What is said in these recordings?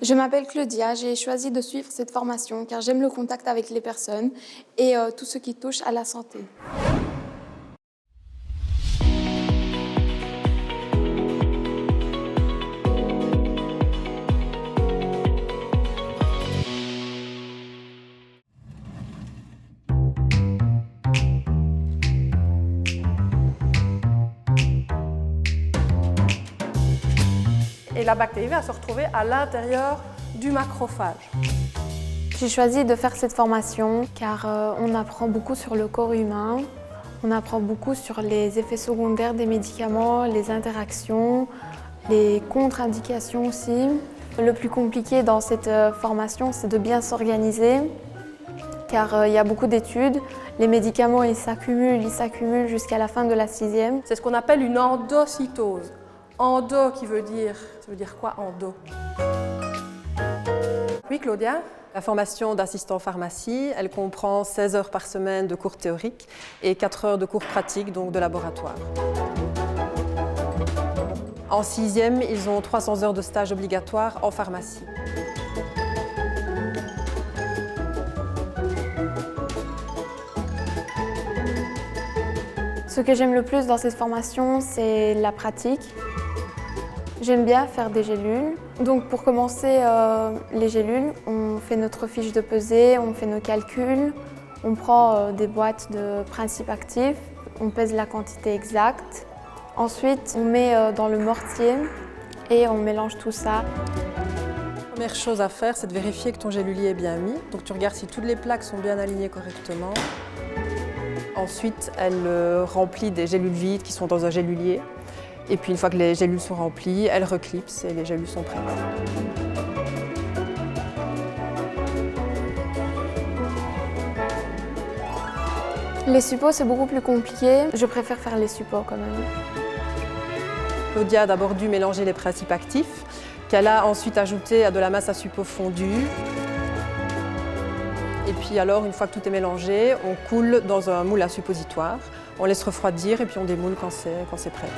Je m'appelle Claudia, j'ai choisi de suivre cette formation car j'aime le contact avec les personnes et tout ce qui touche à la santé. Et la bactérie va se retrouver à l'intérieur du macrophage. J'ai choisi de faire cette formation car on apprend beaucoup sur le corps humain, on apprend beaucoup sur les effets secondaires des médicaments, les interactions, les contre-indications aussi. Le plus compliqué dans cette formation, c'est de bien s'organiser car il y a beaucoup d'études. Les médicaments, ils s'accumulent jusqu'à la fin de la 6e. C'est ce qu'on appelle une endocytose. Endo qui veut dire, ça veut dire quoi endo? Oui, Claudia? La formation d'assistant pharmacie, elle comprend 16 heures par semaine de cours théoriques et 4 heures de cours pratiques, donc de laboratoire. En 6e, ils ont 300 heures de stage obligatoire en pharmacie. Ce que j'aime le plus dans cette formation, c'est la pratique. J'aime bien faire des gélules. Donc pour commencer les gélules, on fait notre fiche de pesée, on fait nos calculs, on prend des boîtes de principes actifs, on pèse la quantité exacte. Ensuite, on met dans le mortier et on mélange tout ça. La première chose à faire, c'est de vérifier que ton gélulier est bien mis. Donc tu regardes si toutes les plaques sont bien alignées correctement. Ensuite, elle remplit des gélules vides qui sont dans un gélulier. Et puis une fois que les gélules sont remplies, elle reclipse et les gélules sont prêtes. Les suppos, c'est beaucoup plus compliqué. Je préfère faire les suppos quand même. Claudia a d'abord dû mélanger les principes actifs, qu'elle a ensuite ajouté à de la masse à suppos fondue. Et puis alors, une fois que tout est mélangé, on coule dans un moule à suppositoire. On laisse refroidir et puis on démoule quand c'est prêt.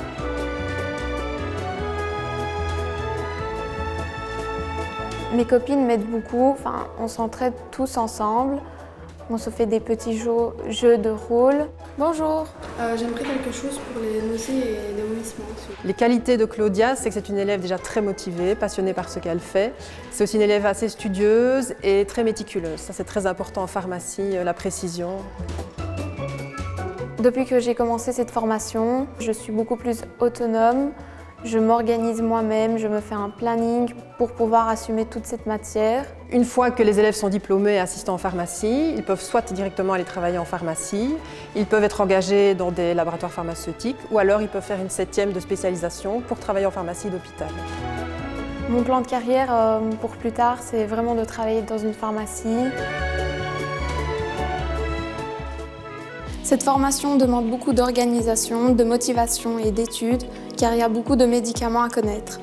Mes copines m'aident beaucoup, on s'entraide tous ensemble. On se fait des petits jeux de rôle. Bonjour. J'aimerais quelque chose pour les nausées et les vomissements. Les qualités de Claudia, c'est que c'est une élève déjà très motivée, passionnée par ce qu'elle fait. C'est aussi une élève assez studieuse et très méticuleuse. Ça, c'est très important en pharmacie, la précision. Depuis que j'ai commencé cette formation, je suis beaucoup plus autonome. Je m'organise moi-même, je me fais un planning pour pouvoir assumer toute cette matière. Une fois que les élèves sont diplômés assistants en pharmacie, ils peuvent soit directement aller travailler en pharmacie, ils peuvent être engagés dans des laboratoires pharmaceutiques ou alors ils peuvent faire une 7e de spécialisation pour travailler en pharmacie d'hôpital. Mon plan de carrière pour plus tard, c'est vraiment de travailler dans une pharmacie. Cette formation demande beaucoup d'organisation, de motivation et d'études, car il y a beaucoup de médicaments à connaître.